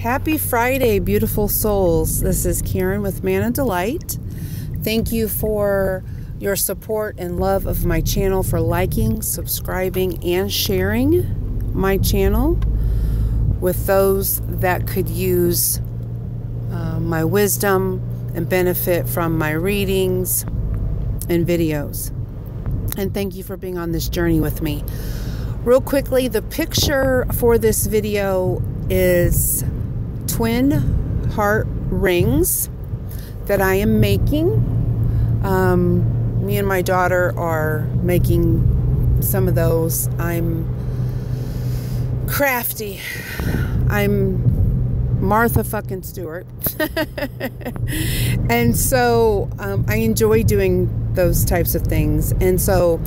Happy Friday, beautiful souls. This is Karen with Manna Delight. Thank you for your support and love of my channel, for liking, subscribing, and sharing my channel with those that could use my wisdom and benefit from my readings and videos. And thank you for being on this journey with me. Real quickly, the picture for this video is twin heart rings that I am making. Me and my daughter are making some of those. I'm crafty. I'm Martha fucking Stewart. And so I enjoy doing those types of things. And so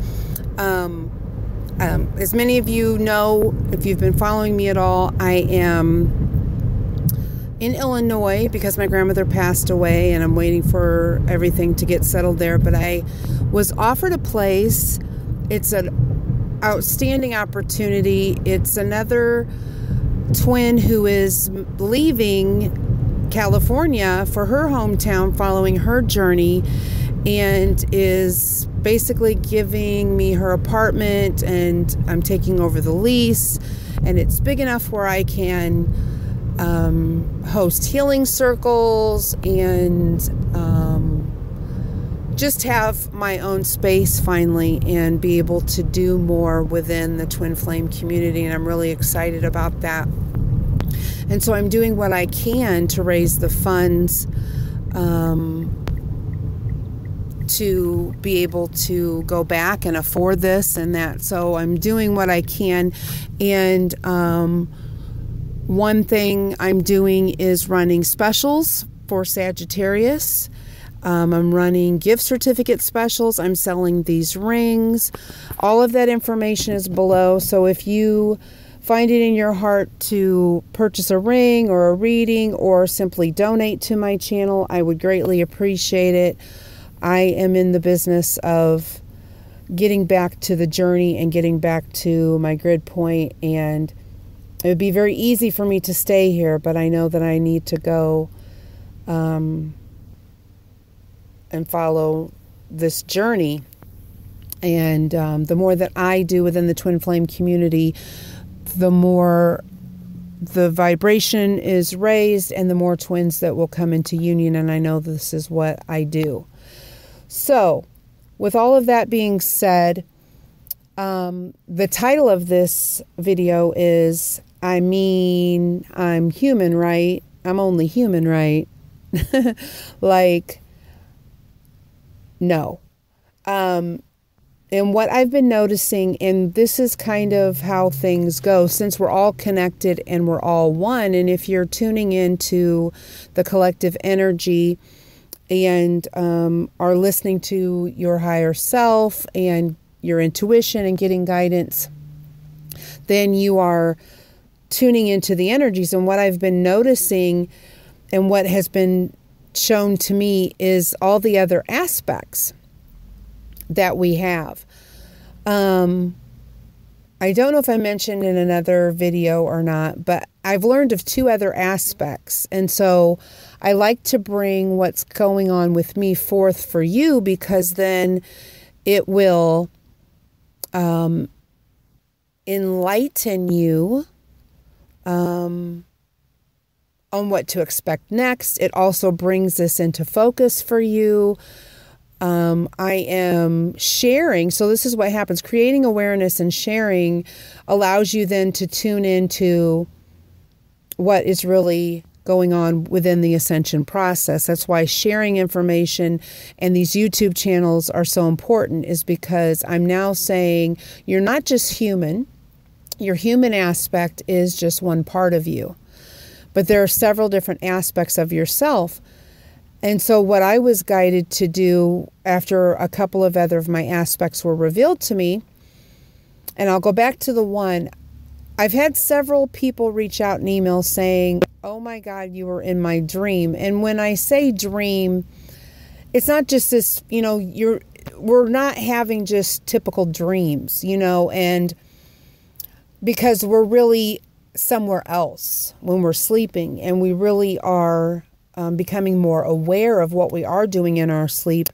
as many of you know, if you've been following me at all, I am in Illinois because my grandmother passed away and I'm waiting for everything to get settled there. But I was offered a place. It's an outstanding opportunity. It's another twin who is leaving California for her hometown following her journey, and is basically giving me her apartment, and I'm taking over the lease, and it's big enough where I can host healing circles and just have my own space finally and be able to do more within the twin flame community, and I'm really excited about that. And so I'm doing what I can to raise the funds to be able to go back and afford this and that. So I'm doing what I can. And one thing I'm doing is running specials for Sagittarius. I'm running gift certificate specials. I'm selling these rings. All of that information is below. So if you find it in your heart to purchase a ring or a reading or simply donate to my channel, I would greatly appreciate it. I am in the business of getting back to the journey and getting back to my grid point, and it would be very easy for me to stay here, but I know that I need to go and follow this journey. And the more that I do within the twin flame community, the more the vibration is raised and the more twins that will come into union, and I know this is what I do. So, with all of that being said, the title of this video is, I mean, I'm human, right? I'm only human, right? Like, no. And what I've been noticing, and this is kind of how things go, since we're all connected and we're all one, and if you're tuning into the collective energy and are listening to your higher self and your intuition and getting guidance, then you are tuning into the energies. And what I've been noticing and what has been shown to me is all the other aspects that we have. I don't know if I mentioned in another video or not, but I've learned of two other aspects. And so I like to bring what's going on with me forth for you, because then it will enlighten you on what to expect next. It also brings this into focus for you. I am sharing. So this is what happens. Creating awareness and sharing allows you then to tune into what is really going on within the ascension process. That's why sharing information and these YouTube channels are so important, is because I'm now saying you're not just human. Your human aspect is just one part of you, but there are several different aspects of yourself. And so what I was guided to do after a couple of other of my aspects were revealed to me, and I'll go back to the one, I've had several people reach out in email saying, oh my God, you were in my dream. And when I say dream, it's not just this, you know, we're not having just typical dreams, you know, and because we're really somewhere else when we're sleeping, and we really are becoming more aware of what we are doing in our sleep,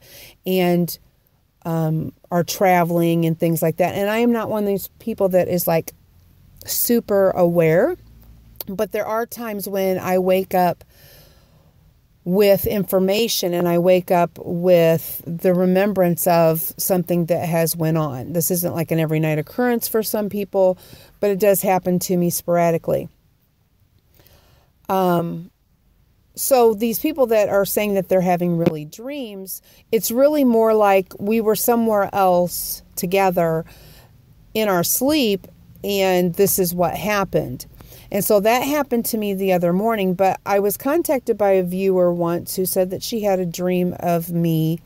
and are traveling and things like that. And I am not one of these people that is like super aware, but there are times when I wake up with information, and I wake up with the remembrance of something that has went on. This isn't like an every night occurrence for some people, but it does happen to me sporadically. So these people that are saying that they're having really dreams, it's really more like we were somewhere else together in our sleep, and this is what happened. And so that happened to me the other morning, but I was contacted by a viewer once who said that she had a dream of me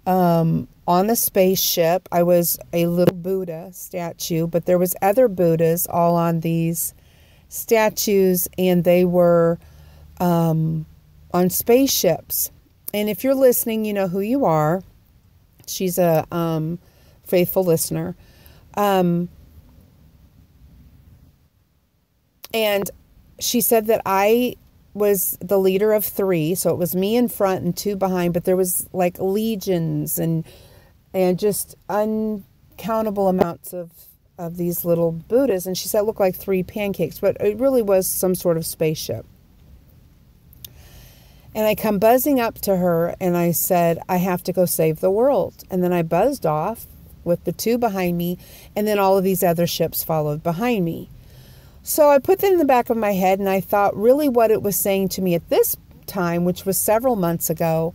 on a spaceship. I was a little Buddha statue, but there was other Buddhas all on these statues, and they were on spaceships. And if you're listening, you know who you are. She's a faithful listener. And she said that I was the leader of 3. So it was me in front and 2 behind, but there was like legions and just uncountable amounts of these little Buddhas. And she said it looked like 3 pancakes, but it really was some sort of spaceship. And I come buzzing up to her and I said, I have to go save the world. And then I buzzed off with the 2 behind me, and then all of these other ships followed behind me. So I put that in the back of my head, and I thought really what it was saying to me at this time, which was several months ago,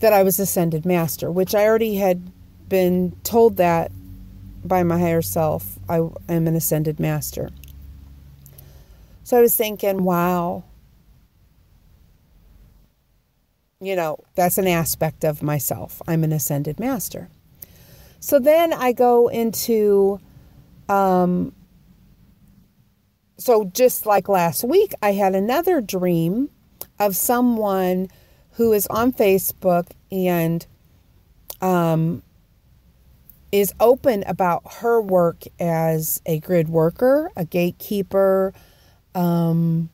that I was ascended master, which I already had been told that by my higher self. I am an ascended master. So I was thinking, wow, you know, that's an aspect of myself. I'm an ascended master. So then I go into... So just like last week, I had another dream of someone who is on Facebook and is open about her work as a grid worker, a gatekeeper, a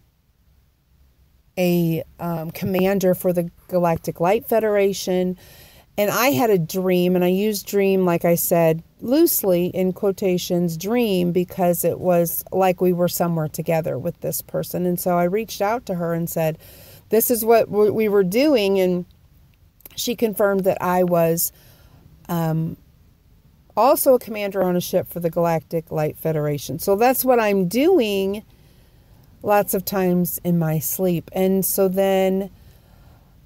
commander for the Galactic Light Federation. And I had a dream, and I used dream, like I said, loosely in quotations, dream, because it was like we were somewhere together with this person. And so I reached out to her and said, this is what we were doing. And she confirmed that I was also a commander on a ship for the Galactic Light Federation. So that's what I'm doing lots of times in my sleep. And so then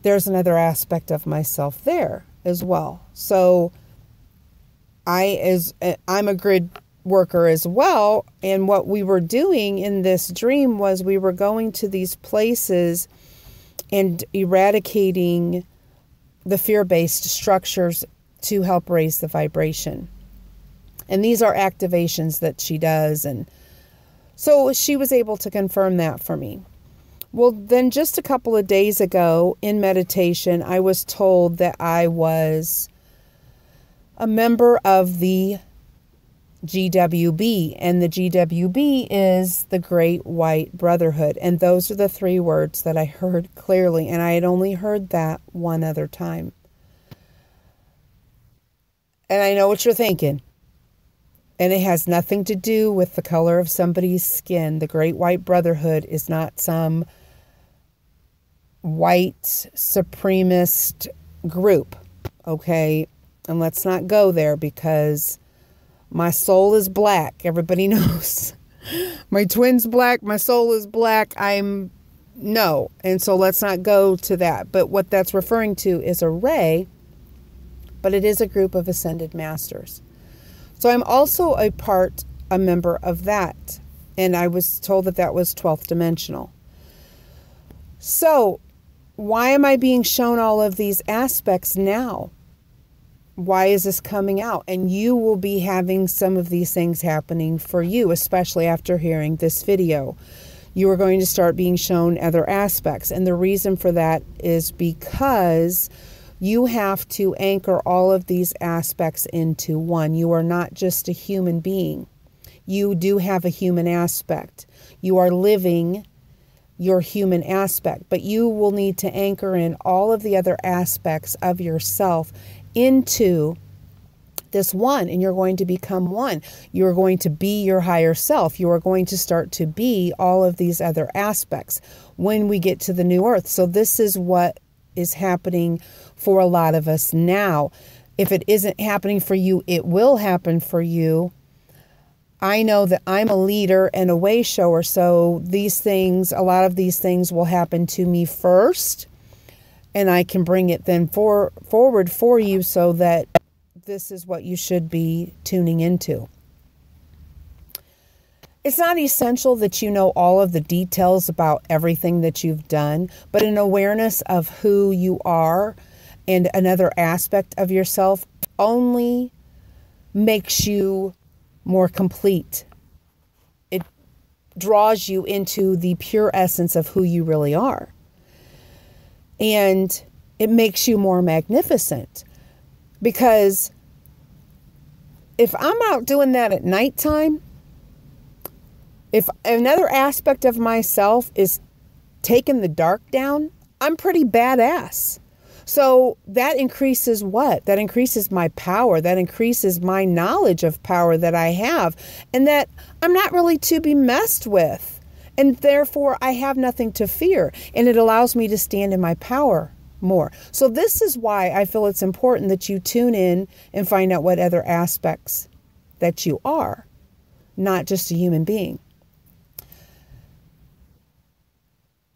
there's another aspect of myself there as well. So I'm a grid worker as well. And what we were doing in this dream was we were going to these places and eradicating the fear-based structures to help raise the vibration. And these are activations that she does. And so she was able to confirm that for me. Well, then just a couple of days ago in meditation, I was told that I was a member of the GWB, and the GWB is the Great White Brotherhood. And those are the 3 words that I heard clearly, and I had only heard that one other time. And I know what you're thinking. And it has nothing to do with the color of somebody's skin. The Great White Brotherhood is not some white supremacist group, okay? And let's not go there, because my soul is black. Everybody knows. My twin's black. My soul is black. No. And so let's not go to that. But what that's referring to is a ray, but it is a group of ascended masters. So I'm also a member of that. And I was told that that was 12th dimensional. So why am I being shown all of these aspects now? Why is this coming out? And you will be having some of these things happening for you, especially after hearing this video. You are going to start being shown other aspects. And the reason for that is because you have to anchor all of these aspects into one. You are not just a human being. you do have a human aspect. You are living your human aspect, but you will need to anchor in all of the other aspects of yourself into this one, and you're going to become one. You're going to be your higher self. You are going to start to be all of these other aspects when we get to the new earth. So this is what is happening for a lot of us now. If it isn't happening for you, it will happen for you. I know that I'm a leader and a way shower, so these things, a lot of these things will happen to me first, and I can bring it then forward for you so that this is what you should be tuning into. It's not essential that you know all of the details about everything that you've done, but an awareness of who you are and another aspect of yourself only makes you more complete. It draws you into the pure essence of who you really are. And it makes you more magnificent. Because if I'm out doing that at nighttime, if another aspect of myself is taking the dark down, I'm pretty badass. So that increases what? That increases my power. That increases my knowledge of power that I have, and that I'm not really to be messed with. And therefore, I have nothing to fear. And it allows me to stand in my power more. So this is why I feel it's important that you tune in and find out what other aspects that you are, not just a human being.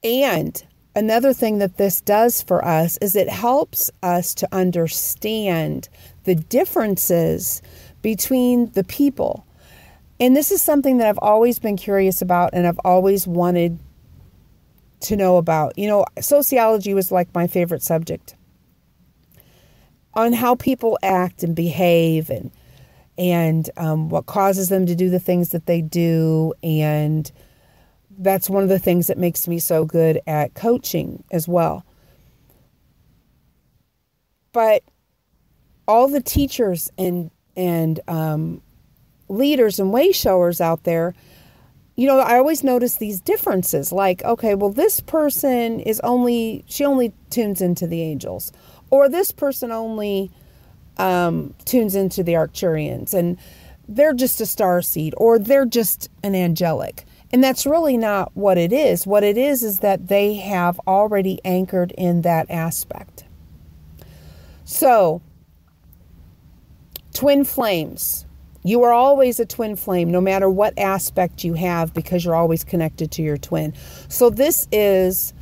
And another thing that this does for us is it helps us to understand the differences between the people. And this is something that I've always been curious about and I've always wanted to know about. You know, sociology was like my favorite subject on how people act and behave and what causes them to do the things that they do. And that's one of the things that makes me so good at coaching as well. But all the teachers and leaders and way showers out there, you know, I always notice these differences. Like, okay, well, this person she only tunes into the angels, or this person only tunes into the Arcturians, and they're just a starseed, or they're just an angelic. And that's really not what it is. What it is that they have already anchored in that aspect. So, twin flames. You are always a twin flame, no matter what aspect you have, because you're always connected to your twin. So this is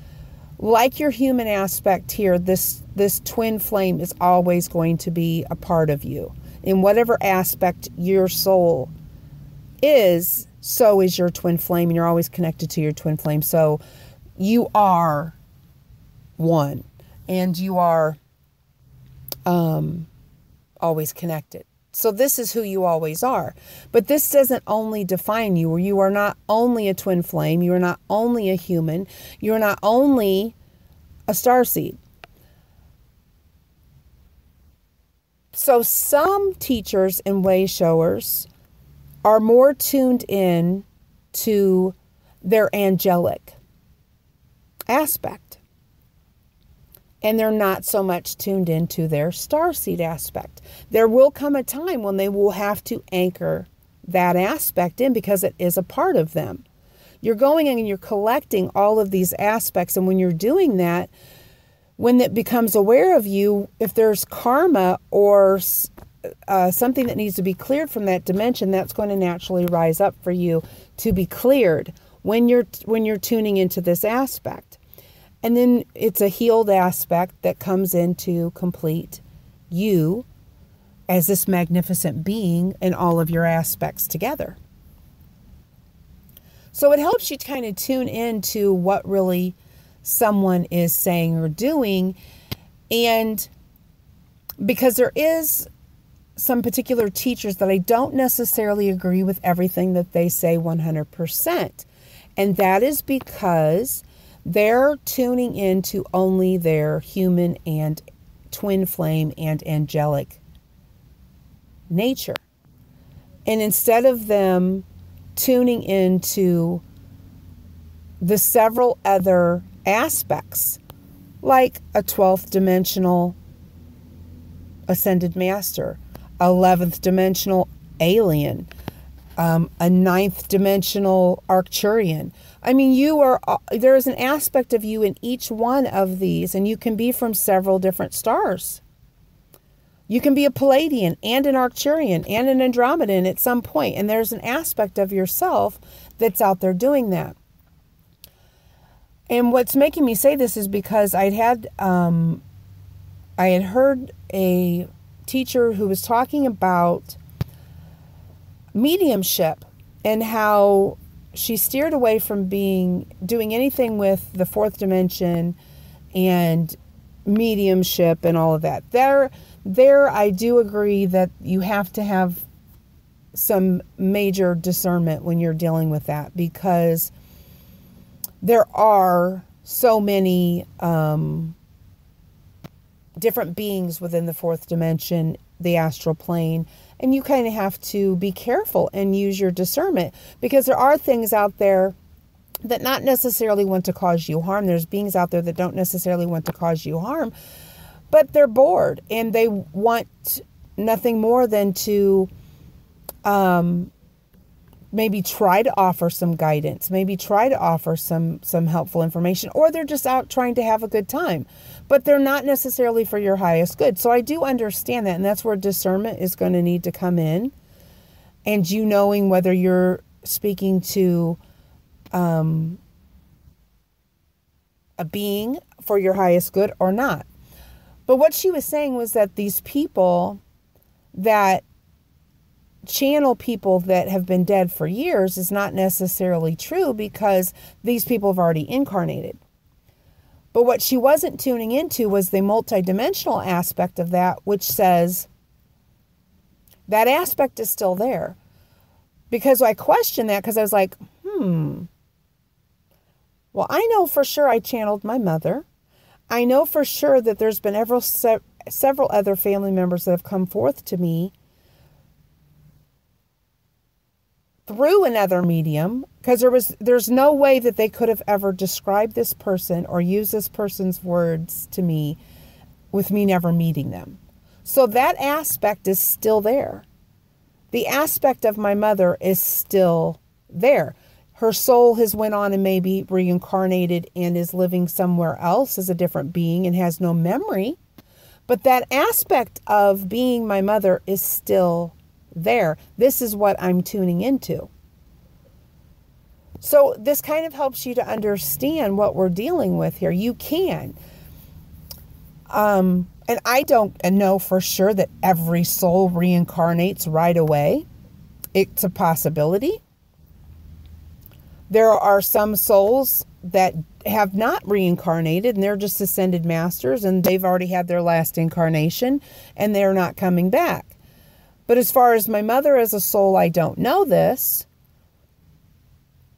like your human aspect here. This twin flame is always going to be a part of you. In whatever aspect your soul is, so is your twin flame, and you're always connected to your twin flame. So you are one, and you are always connected. So this is who you always are. But this doesn't only define you. You are not only a twin flame. You are not only a human. You are not only a starseed. So some teachers and way showers are more tuned in to their angelic aspect. And they're not so much tuned into their starseed aspect. There will come a time when they will have to anchor that aspect in, because it is a part of them. You're going in and you're collecting all of these aspects. And when you're doing that, when it becomes aware of you, if there's karma or something that needs to be cleared from that dimension, that's going to naturally rise up for you to be cleared when you're tuning into this aspect. And then it's a healed aspect that comes in to complete you as this magnificent being and all of your aspects together. So it helps you kind of tune into what really someone is saying or doing. And because there is some particular teachers that I don't necessarily agree with everything that they say 100%. And that is because they're tuning into only their human and twin flame and angelic nature. And instead of them tuning into the several other aspects, like a 12th dimensional ascended master, 11th dimensional alien, a 9th dimensional Arcturian. I mean, there is an aspect of you in each one of these, and you can be from several different stars. You can be a Palladian and an Arcturian and an Andromedan at some point, and there's an aspect of yourself that's out there doing that. And what's making me say this is because I had heard a teacher who was talking about mediumship and how she steered away from doing anything with the fourth dimension and mediumship and all of that. There, I do agree that you have to have some major discernment when you're dealing with that, because there are so many different beings within the fourth dimension, the astral plane, and you kind of have to be careful and use your discernment, because there are things out there that not necessarily want to cause you harm. There's beings out there that don't necessarily want to cause you harm, but they're bored and they want nothing more than to maybe try to offer some guidance, maybe try to offer some helpful information, or they're just out trying to have a good time, but they're not necessarily for your highest good. So I do understand that, and that's where discernment is going to need to come in, and you knowing whether you're speaking to a being for your highest good or not. But what she was saying was that these people that channel people that have been dead for years is not necessarily true, because these people have already incarnated. But what she wasn't tuning into was the multidimensional aspect of that, which says that aspect is still there. Because I questioned that, because I was like, well, I know for sure I channeled my mother. I know for sure that there's been several other family members that have come forth to me through another medium, because there's no way that they could have ever described this person or used this person's words to me with me never meeting them. So that aspect is still there. The aspect of my mother is still there. Her soul has went on and maybe reincarnated and is living somewhere else as a different being and has no memory. But that aspect of being my mother is still there. This is what I'm tuning into. So this kind of helps you to understand what we're dealing with here. You can. And I don't know for sure that every soul reincarnates right away. It's a possibility. There are some souls that have not reincarnated and they're just ascended masters and they've already had their last incarnation and they're not coming back. But as far as my mother as a soul, I don't know this,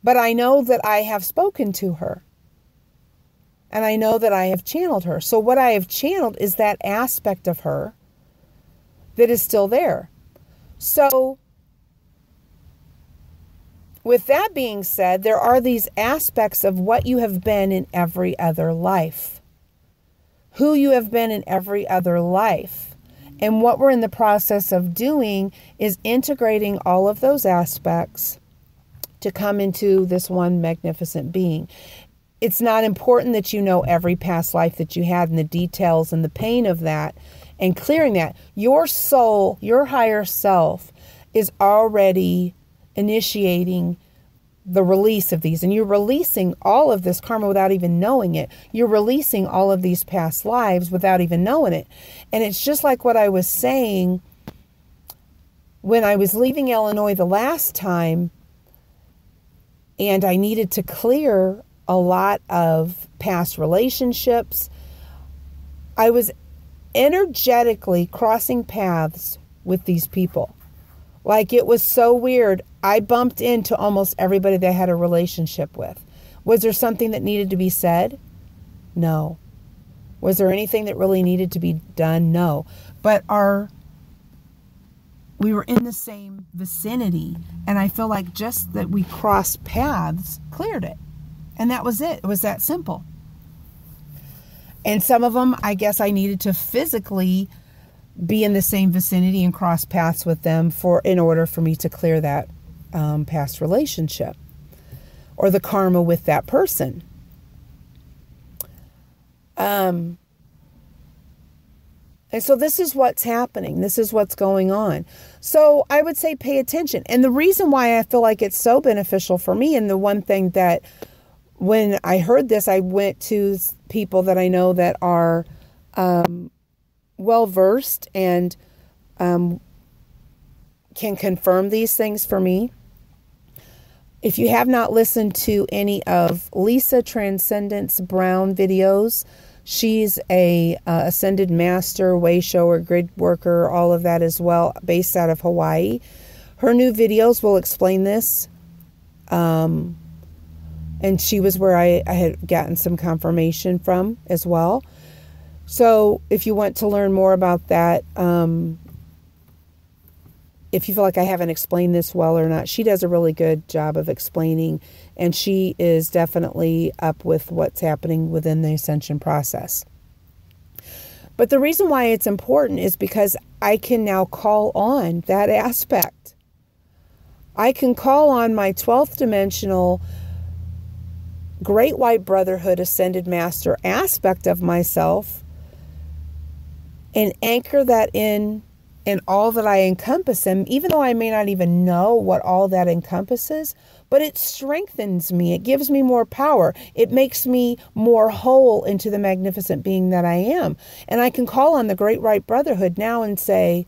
but I know that I have spoken to her and I know that I have channeled her. So what I have channeled is that aspect of her that is still there. So with that being said, there are these aspects of what you have been in every other life, who you have been in every other life. And what we're in the process of doing is integrating all of those aspects to come into this one magnificent being. It's not important that you know every past life that you had and the details and the pain of that and clearing that. Your soul, your higher self, is already initiating the release of these, and you're releasing all of this karma without even knowing it. You're releasing all of these past lives without even knowing it. And it's just like what I was saying when I was leaving Illinois the last time, and I needed to clear a lot of past relationships. I was energetically crossing paths with these people. Like, it was so weird. I bumped into almost everybody that I had a relationship with. Was there something that needed to be said? No. Was there anything that really needed to be done? No. But our we were in the same vicinity. And I feel like just that we crossed paths cleared it. And that was it. It was that simple. And some of them, I guess I needed to physically be in the same vicinity and cross paths with them in order for me to clear that past relationship or the karma with that person. And so this is what's happening. This is what's going on. So I would say pay attention. And the reason why I feel like it's so beneficial for me, and the one thing that when I heard this, I went to people that I know that are well-versed and can confirm these things for me. If you have not listened to any of Lisa Transcendence Brown videos, she's a ascended master, way shower, grid worker, all of that as well, based out of Hawaii. Her new videos will explain this. And she was where I had gotten some confirmation from as well. So if you want to learn more about that, if you feel like I haven't explained this well or not, she does a really good job of explaining, and she is definitely up with what's happening within the ascension process. But the reason why it's important is because I can now call on that aspect. I can call on my 12th dimensional Great White Brotherhood Ascended Master aspect of myself and anchor that in all that I encompass in, even though I may not even know what all that encompasses, but it strengthens me. It gives me more power. It makes me more whole into the magnificent being that I am. And I can call on the Great White Brotherhood now and say,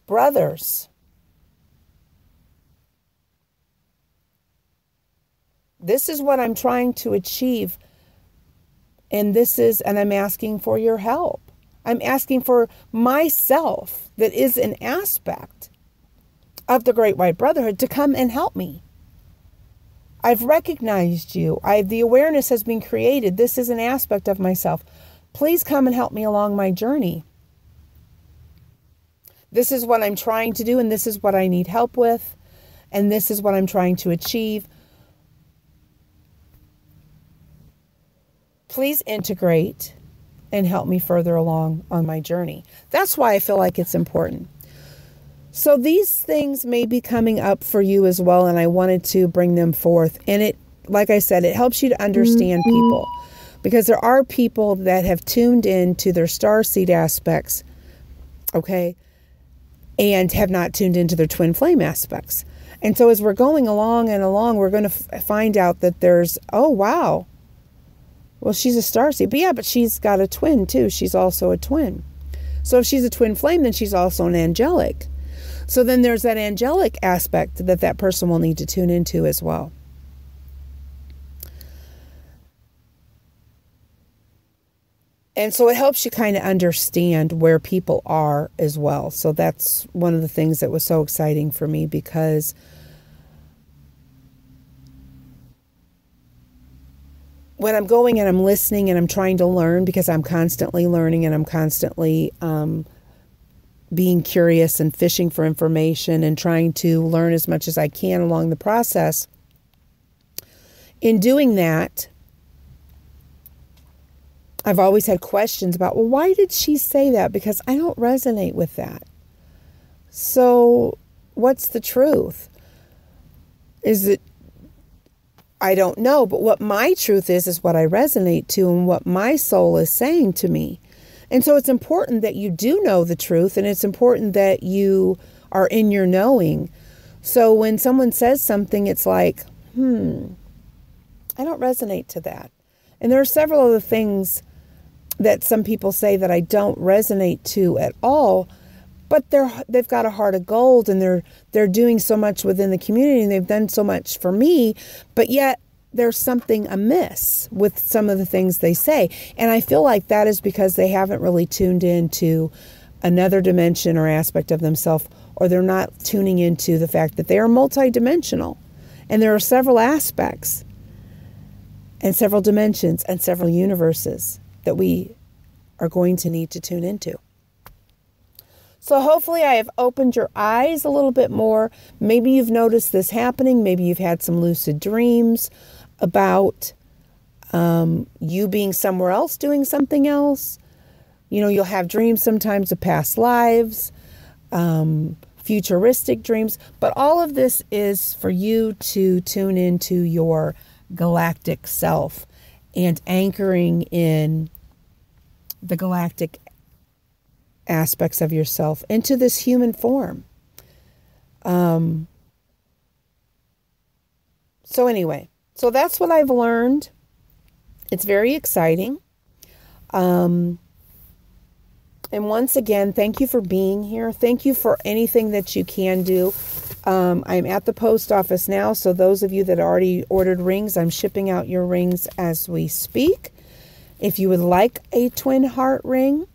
brothers, this is what I'm trying to achieve. And I'm asking for your help. I'm asking for myself, that is an aspect of the Great White Brotherhood, to come and help me. I've recognized you. The awareness has been created. This is an aspect of myself. Please come and help me along my journey. This is what I'm trying to do, and this is what I need help with, and this is what I'm trying to achieve. Please integrate and help me further along on my journey. That's why I feel like it's important. So these things may be coming up for you as well, and I wanted to bring them forth. And it, like I said, it helps you to understand people, because there are people that have tuned in to their starseed aspects, okay, and have not tuned into their twin flame aspects. And so as we're going along and along, we're going to find out that there's, oh, wow, well, she's a starseed. But yeah, but she's got a twin too. She's also a twin. So if she's a twin flame, then she's also an angelic. So then there's that angelic aspect that that person will need to tune into as well. And so it helps you kind of understand where people are as well. So that's one of the things that was so exciting for me, because when I'm going and I'm listening and I'm trying to learn, because I'm constantly learning and I'm constantly being curious and fishing for information and trying to learn as much as I can along the process. In doing that, I've always had questions about, well, why did she say that? Because I don't resonate with that. So what's the truth? Is it, I don't know, but what my truth is what I resonate to and what my soul is saying to me. And so it's important that you do know the truth, and it's important that you are in your knowing. So when someone says something, it's like, I don't resonate to that. And there are several other things that some people say that I don't resonate to at all, but they've got a heart of gold, and they're doing so much within the community, and they've done so much for me, but yet there's something amiss with some of the things they say. And I feel like that is because they haven't really tuned into another dimension or aspect of themselves, or they're not tuning into the fact that they are multidimensional, and there are several aspects and several dimensions and several universes that we are going to need to tune into. So hopefully I have opened your eyes a little bit more. Maybe you've noticed this happening. Maybe you've had some lucid dreams about you being somewhere else doing something else. You know, you'll have dreams sometimes of past lives, futuristic dreams. But all of this is for you to tune into your galactic self and anchoring in the galactic aspects of yourself into this human form. So anyway, so that's what I've learned. It's very exciting. And once again, thank you for being here. Thank you for anything that you can do. I'm at the post office now, so those of you that already ordered rings, I'm shipping out your rings as we speak. If you would like a twin heart ring,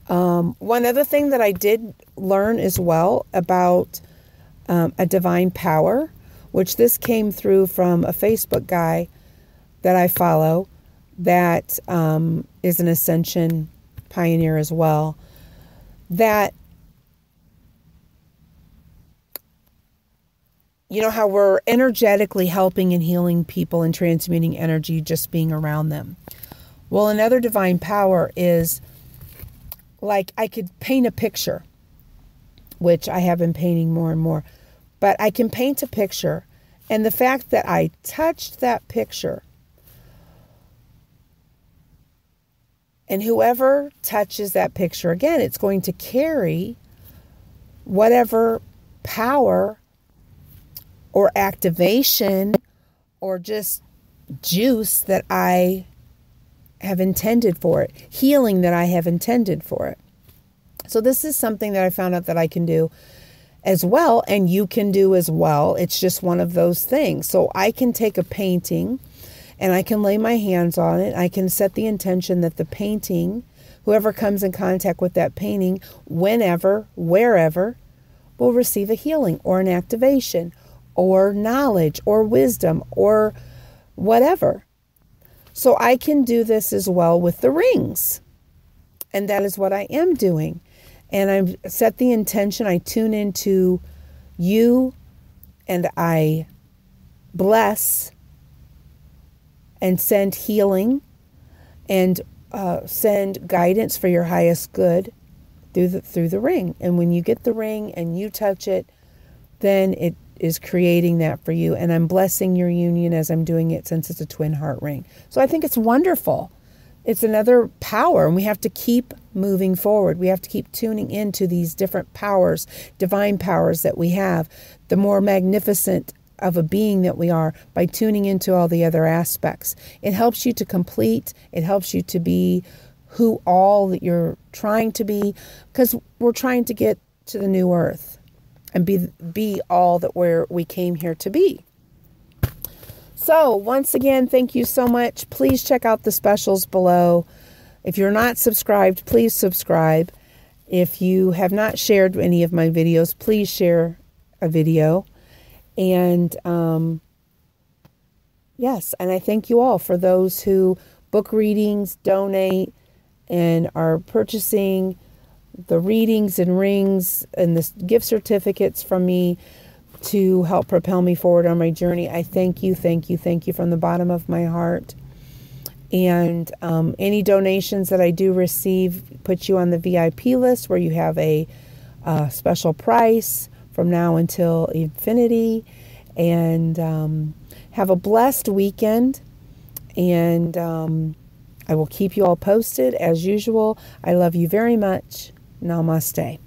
one other thing that I did learn as well about a divine power, which this came through from a Facebook guy that I follow that is an ascension pioneer as well, that, you know, how we're energetically helping and healing people and transmuting energy just being around them. Well, another divine power is, like, I could paint a picture, which I have been painting more and more, but I can paint a picture, and the fact that I touched that picture, and whoever touches that picture again, it's going to carry whatever power or activation or just juice that I have intended for it, healing that I have intended for it. So this is something that I found out that I can do as well, and you can do as well. It's just one of those things. So I can take a painting and I can lay my hands on it. I can set the intention that the painting, whoever comes in contact with that painting, whenever, wherever, will receive a healing or an activation or knowledge or wisdom or whatever. So I can do this as well with the rings. And that is what I am doing. And I set the intention, I tune into you, and I bless and send healing and send guidance for your highest good through the ring. And when you get the ring and you touch it, then it is creating that for you. And I'm blessing your union as I'm doing it, since it's a twin heart ring. So I think it's wonderful. It's another power, and we have to keep moving forward. We have to keep tuning into these different powers, divine powers that we have, the more magnificent of a being that we are, by tuning into all the other aspects. It helps you to complete. It helps you to be who all that you're trying to be, because we're trying to get to the new earth and be all that we came here to be. So once again, thank you so much. Please check out the specials below. If you're not subscribed, please subscribe. If you have not shared any of my videos, please share a video. And yes, and I thank you all for those who book readings, donate, and are purchasing the readings and rings and the gift certificates from me to help propel me forward on my journey. I thank you from the bottom of my heart. And any donations that I do receive put you on the VIP list, where you have a special price from now until infinity. And have a blessed weekend. And I will keep you all posted as usual. I love you very much. Namaste.